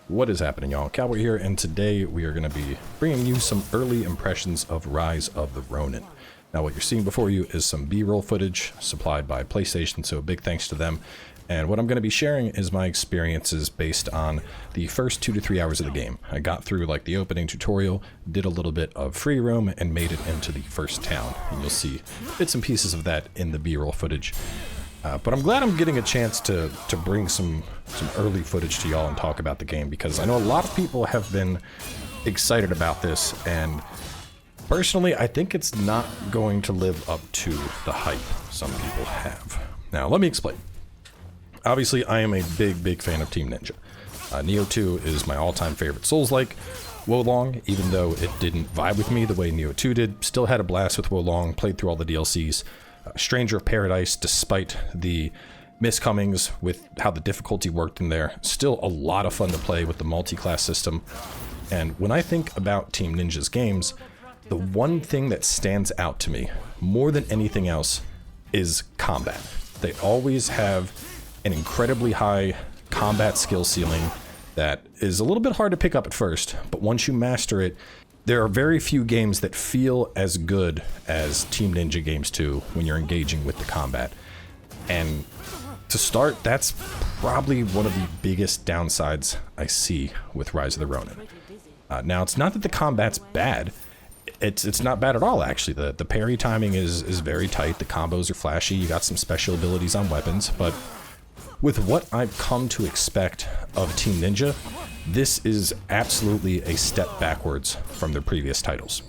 What is happening, y'all? Cowboy here, and today we are going to be bringing you some early impressions of Rise of the Ronin. Now, what you're seeing before you is some B-roll footage supplied by PlayStation, so big thanks to them. And what I'm going to be sharing is my experiences based on the first 2 to 3 hours of the game. I got through like the opening tutorial, did a little bit of free roam, and made it into the first town. And you'll see bits and pieces of that in the B-roll footage. But I'm glad I'm getting a chance to bring some early footage to y'all and talk about the game, because I know a lot of people have been excited about this, and personally I think it's not going to live up to the hype some people have. Now let me explain. Obviously I am a big fan of Team Ninja. Nioh 2 is my all-time favorite Souls-like. Wolong, even though it didn't vibe with me the way Nioh 2 did, still had a blast with Wolong, played through all the DLCs. Stranger of Paradise, despite the miscomings with how the difficulty worked in there, still a lot of fun to play with the multi-class system. And when I think about Team Ninja's games, the one thing that stands out to me more than anything else is combat. They always have an incredibly high combat skill ceiling that is a little bit hard to pick up at first, but once you master it, there are very few games that feel as good as Team Ninja games do when you're engaging with the combat. And to start, that's probably one of the biggest downsides I see with Rise of the Ronin. Now, it's not that the combat's bad. It's not bad at all, actually. The parry timing is very tight. The combos are flashy. You got some special abilities on weapons. But with what I've come to expect of Team Ninja, this is absolutely a step backwards from their previous titles.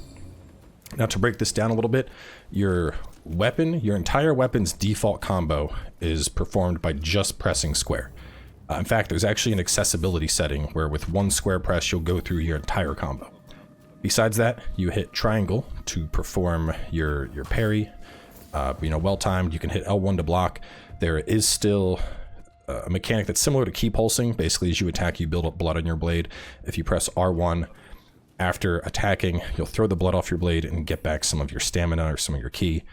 Now, to break this down a little bit, your entire weapon's default combo is performed by just pressing square. In fact, there's actually an accessibility setting where with one square press, you'll go through your entire combo. Besides that, you hit triangle to perform your parry. Well timed. You can hit L1 to block. There is still a mechanic that's similar to key pulsing. Basically, as you attack, you build up blood on your blade. If you press R1 after attacking, you'll throw the blood off your blade and get back some of your stamina or some of your ki.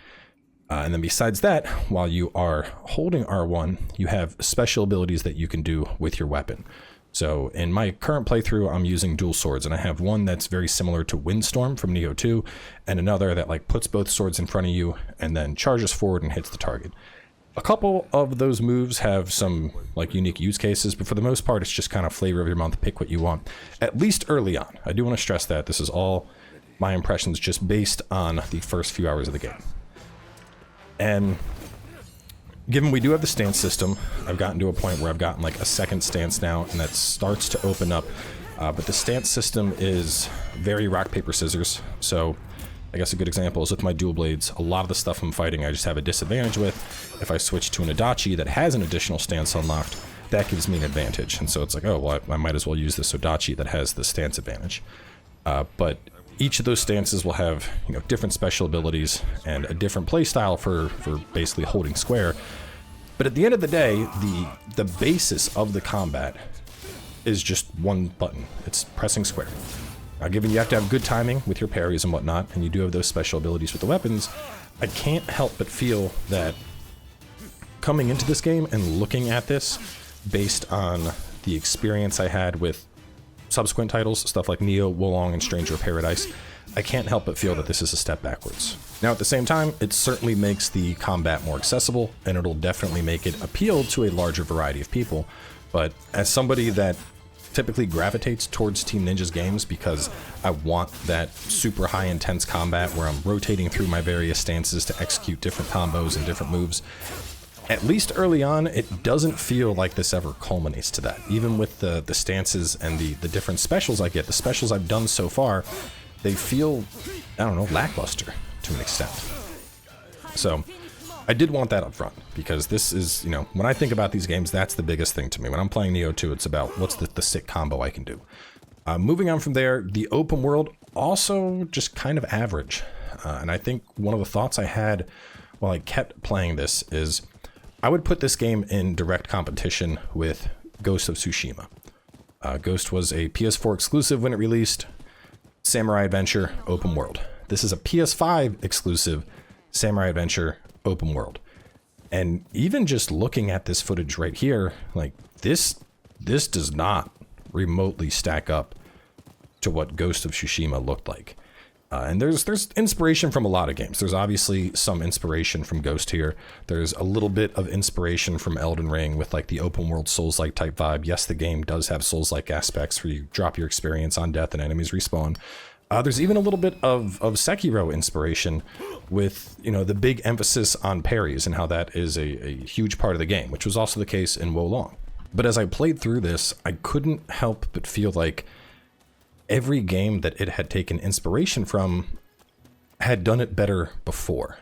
And then besides that, while you are holding R1, you have special abilities that you can do with your weapon. So in my current playthrough, I'm using dual swords, and I have one that's very similar to Windstorm from Nioh 2, and another that like puts both swords in front of you and then charges forward and hits the target. A couple of those moves have some like unique use cases, but for the most part, it's just kind of flavor of your month, pick what you want, at least early on. I do want to stress that this is all my impressions just based on the first few hours of the game. And given we do have the stance system, I've gotten to a point where I've gotten like a second stance now, and that starts to open up. But the stance system is very rock, paper, scissors. So I guess a good example is with my dual blades. A lot of the stuff I'm fighting I just have a disadvantage with. If I switch to an Adachi that has an additional stance unlocked, that gives me an advantage. And so it's like, oh, well, I might as well use this Adachi that has the stance advantage. But each of those stances will have, different special abilities and a different play style for basically holding square. But at the end of the day, the basis of the combat is just one button. It's pressing square. Now, given you have to have good timing with your parries and whatnot, and you do have those special abilities with the weapons, I can't help but feel that coming into this game and looking at this based on the experience I had with subsequent titles, stuff like Nioh, Wolong, and Stranger of Paradise, I can't help but feel that this is a step backwards. Now, at the same time, it certainly makes the combat more accessible, and it'll definitely make it appeal to a larger variety of people. But as somebody that typically gravitates towards Team Ninja's games because I want that super high intense combat where I'm rotating through my various stances to execute different combos and different moves, at least early on, it doesn't feel like this ever culminates to that. Even with the stances and the different specials I get, the specials I've done so far, they feel, I don't know, lackluster to an extent. So I did want that up front, because this is, when I think about these games, that's the biggest thing to me. When I'm playing Nioh 2, it's about what's the sick combo I can do. Moving on from there, the open world also just kind of average. And I think one of the thoughts I had while I kept playing this is I would put this game in direct competition with Ghost of Tsushima. Ghost was a PS4 exclusive when it released, samurai adventure, open world. This is a PS5 exclusive samurai adventure, open world. And even just looking at this footage right here, like this does not remotely stack up to what Ghost of Tsushima looked like. And there's inspiration from a lot of games. There's obviously some inspiration from Ghost here. There's a little bit of inspiration from Elden Ring with like the open world Souls-like type vibe. Yes, the game does have Souls-like aspects where you drop your experience on death and enemies respawn. There's even a little bit of Sekiro inspiration with, you know, the big emphasis on parries and how that is a huge part of the game, which was also the case in Wo Long. But as I played through this, I couldn't help but feel like every game that it had taken inspiration from had done it better before.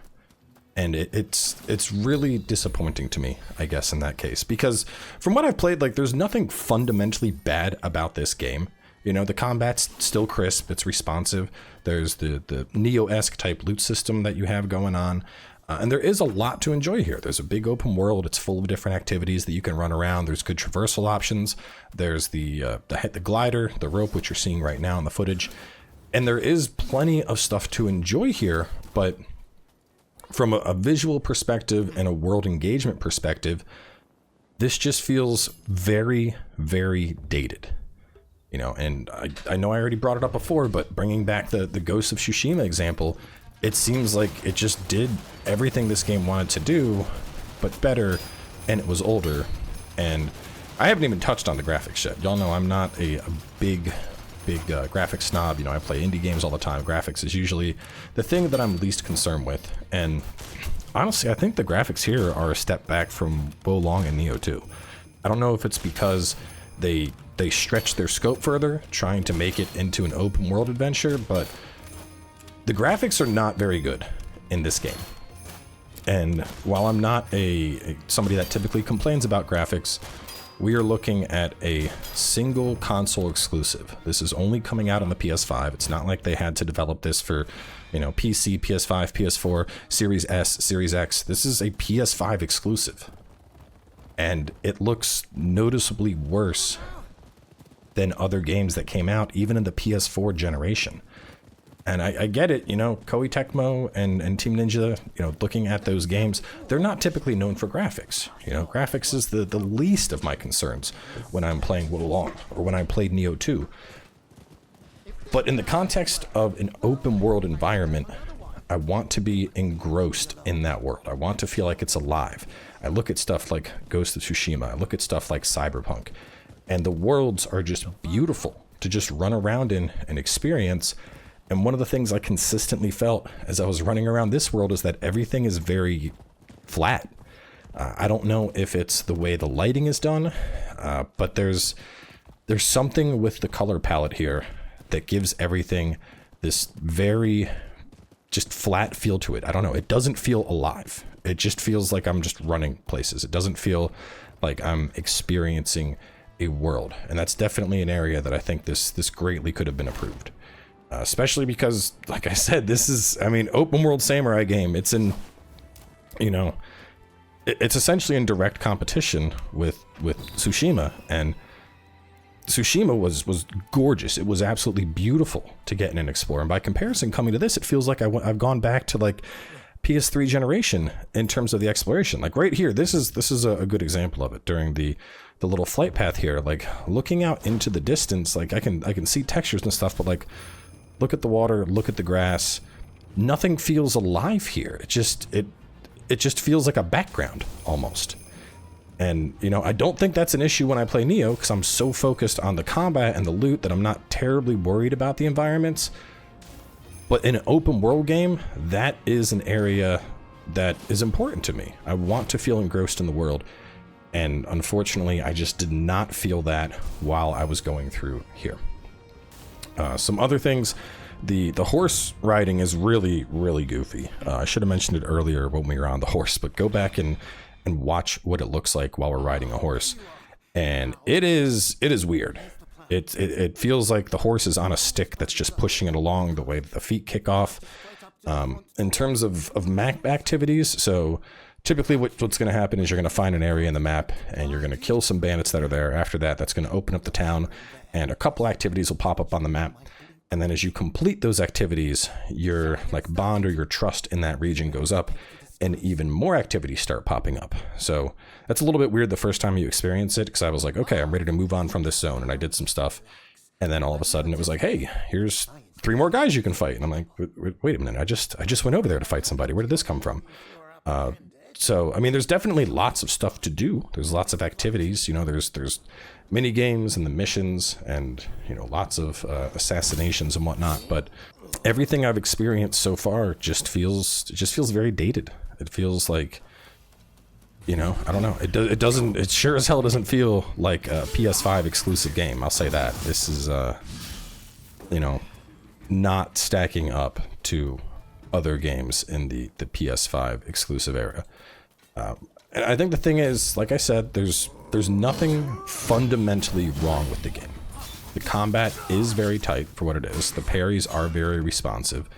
And it's really disappointing to me, I guess, in that case. Because from what I've played, like, there's nothing fundamentally bad about this game. You know, the combat's still crisp, it's responsive. There's the Nioh-esque type loot system that you have going on. And there is a lot to enjoy here. There's a big open world. It's full of different activities that you can run around. There's good traversal options. There's the glider, the rope, which you're seeing right now in the footage. And there is plenty of stuff to enjoy here, but from a visual perspective and a world engagement perspective, this just feels very, very dated. You know, and I know I already brought it up before, but bringing back the Ghost of Tsushima example, it seems like it just did everything this game wanted to do, but better, and it was older. And I haven't even touched on the graphics yet. Y'all know I'm not a big graphics snob. You know, I play indie games all the time. Graphics is usually the thing that I'm least concerned with. And honestly, I think the graphics here are a step back from Wo Long and Nioh 2. I don't know if it's because they stretched their scope further, trying to make it into an open world adventure, but the graphics are not very good in this game. And while I'm not somebody that typically complains about graphics, we are looking at a single console exclusive. This is only coming out on the PS5. It's not like they had to develop this for, you know, PC, PS5, PS4, Series S, Series X. This is a PS5 exclusive. And it looks noticeably worse than other games that came out, even in the PS4 generation. And I get it, you know, Koei Tecmo and Team Ninja, you know, looking at those games, they're not typically known for graphics. You know, graphics is the least of my concerns when I'm playing Wo Long or when I played Nioh 2. But in the context of an open world environment, I want to be engrossed in that world. I want to feel like it's alive. I look at stuff like Ghost of Tsushima. I look at stuff like Cyberpunk. And the worlds are just beautiful to just run around in and experience. And one of the things I consistently felt as I was running around this world is that everything is very flat. I don't know if it's the way the lighting is done, but there's something with the color palette here that gives everything this very just flat feel to it. I don't know. It doesn't feel alive. It just feels like I'm just running places. It doesn't feel like I'm experiencing a world. And that's definitely an area that I think this greatly could have been improved. Especially because, like I said, this is, I mean, open world samurai game. It's in, you know, it's essentially in direct competition with Tsushima, and Tsushima was gorgeous. It was absolutely beautiful to get in and explore. And by comparison, coming to this, it feels like I've gone back to like PS3 generation in terms of the exploration. Like right here, this is a good example of it during the little flight path here. Like looking out into the distance, like I can see textures and stuff, but like look at the water, look at the grass. Nothing feels alive here. It just feels like a background almost. And, you know, I don't think that's an issue when I play Nioh, because I'm so focused on the combat and the loot that I'm not terribly worried about the environments. But in an open world game, that is an area that is important to me. I want to feel engrossed in the world. And unfortunately, I just did not feel that while I was going through here. Some other things, the horse riding is really, really goofy. I should have mentioned it earlier when we were on the horse, but go back and watch what it looks like while we're riding a horse. And it is weird. It feels like the horse is on a stick that's just pushing it along, the way that the feet kick off. In terms of map activities, so typically what's going to happen is you're going to find an area in the map and you're going to kill some bandits that are there. After that, that's going to open up the town and a couple activities will pop up on the map. And then as you complete those activities, your like bond or your trust in that region goes up. and even more activities start popping up. So that's a little bit weird the first time you experience it, because I was like, okay, I'm ready to move on from this zone, and I did some stuff, and then all of a sudden it was like, hey, here's 3 more guys you can fight, and I'm like, wait a minute, I just went over there to fight somebody. Where did this come from? So I mean, there's definitely lots of stuff to do. There's lots of activities. You know, there's mini games and the missions, and you know, lots of assassinations and whatnot. But everything I've experienced so far just feels very dated. It feels like, you know, I don't know. It sure as hell doesn't feel like a PS5 exclusive game. I'll say that. This is, you know, not stacking up to other games in the PS5 exclusive era. And I think the thing is, like I said, there's nothing fundamentally wrong with the game. The combat is very tight for what it is. The parries are very responsive.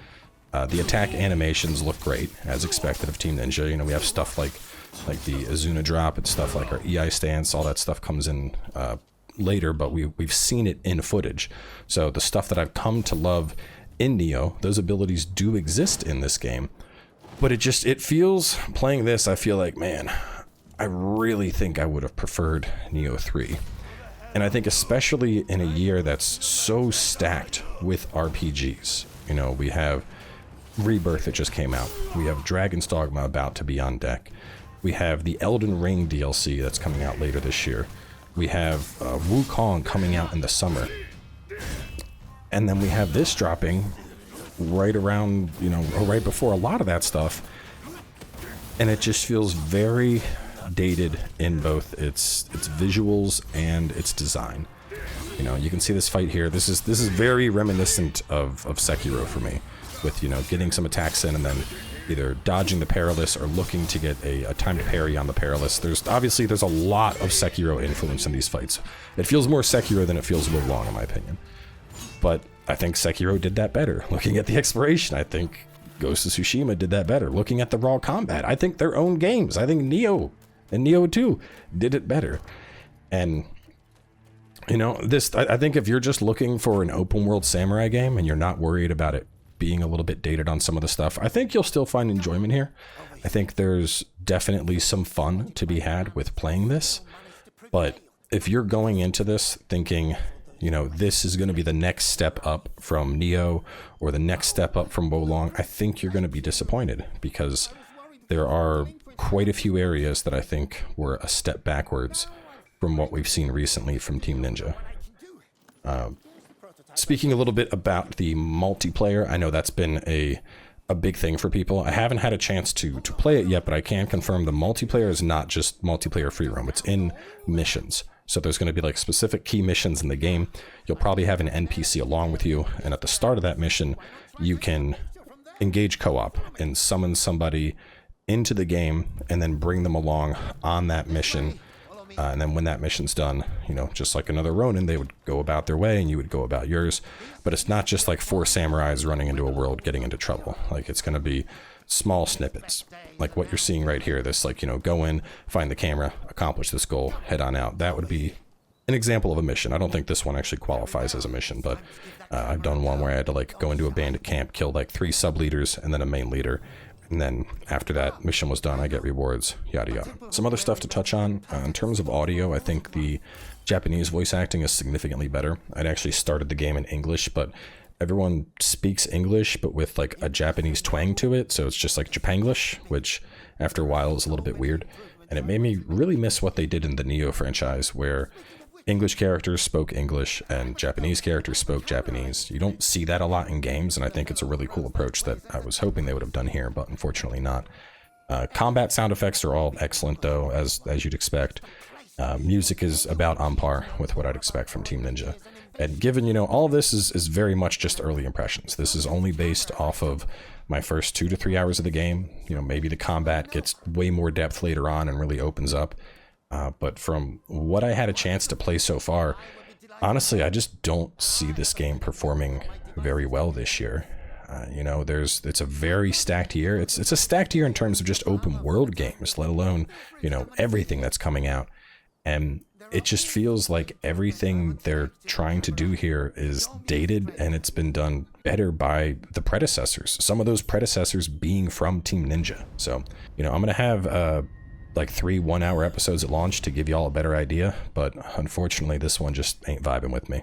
The attack animations look great, as expected of Team Ninja. You know, we have stuff like the Azuna drop and stuff like our EI stance. All that stuff comes in later, but we've seen it in footage. So the stuff that I've come to love in Nioh, those abilities do exist in this game. But it feels, playing this, I feel like, man, I really think I would have preferred Nioh 3. And I think especially in a year that's so stacked with RPGs. You know, we have Rebirth that just came out. We have Dragon's Dogma about to be on deck. We have the Elden Ring DLC that's coming out later this year. We have Wukong coming out in the summer. And then we have this dropping right around, you know, right before a lot of that stuff. And it just feels very dated in both its visuals and its design. You know, you can see this fight here. This is very reminiscent of Sekiro for me, with, you know, getting some attacks in and then either dodging the perilous or looking to get a timed parry on the perilous. There's a lot of Sekiro influence in these fights. It feels more Sekiro than it feels Wo Long, in my opinion. But I think Sekiro did that better. Looking at the exploration, I think Ghost of Tsushima did that better. Looking at the raw combat, I think their own games, I think Nioh and Nioh 2 did it better. And, you know, I think if you're just looking for an open world samurai game and you're not worried about it being a little bit dated on some of the stuff, I think you'll still find enjoyment here. I think there's definitely some fun to be had with playing this. But if you're going into this thinking, you know, this is going to be the next step up from Nioh or the next step up from Wo Long, I think you're going to be disappointed, because there are quite a few areas that I think were a step backwards from what we've seen recently from Team Ninja. Speaking a little bit about the multiplayer, I know that's been a big thing for people. I haven't had a chance to play it yet, but I can confirm the multiplayer is not just multiplayer free roam. It's in missions. So there's going to be like specific key missions in the game. You'll probably have an NPC along with you, and at the start of that mission, you can engage co-op and summon somebody into the game and then bring them along on that mission. And then when that mission's done, you know, just like another Ronin, they would go about their way and you would go about yours. But it's not just like 4 samurais running into a world getting into trouble. Like, it's going to be small snippets, like what you're seeing right here. This, like, you know, go in, find the camera, accomplish this goal, head on out. That would be an example of a mission. I don't think this one actually qualifies as a mission, but I've done one where I had to like go into a bandit camp, kill like 3 sub-leaders and then a main leader. And then after that mission was done, I get rewards, yada yada. Some other stuff to touch on. In terms of audio, I think the Japanese voice acting is significantly better. I'd actually started the game in English, but everyone speaks English, but with like a Japanese twang to it. So it's just like Japanglish, which after a while is a little bit weird. And it made me really miss what they did in the Nioh franchise, where English characters spoke English and Japanese characters spoke Japanese. You don't see that a lot in games, and I think it's a really cool approach that I was hoping they would have done here, but unfortunately not. Combat sound effects are all excellent, though, as you'd expect. Music is about on par with what I'd expect from Team Ninja. And given, you know, all of this is very much just early impressions. This is only based off of my first 2 to 3 hours of the game. You know, maybe the combat gets way more depth later on and really opens up. But from what I had a chance to play so far, honestly, I just don't see this game performing very well this year. You know, it's a very stacked year. It's a stacked year in terms of just open world games, let alone, you know, everything that's coming out. And it just feels like everything they're trying to do here is dated, and it's been done better by the predecessors. Some of those predecessors being from Team Ninja. So, you know, I'm going to have like 3 1-hour episodes at launch to give y'all a better idea, but unfortunately this one just ain't vibing with me.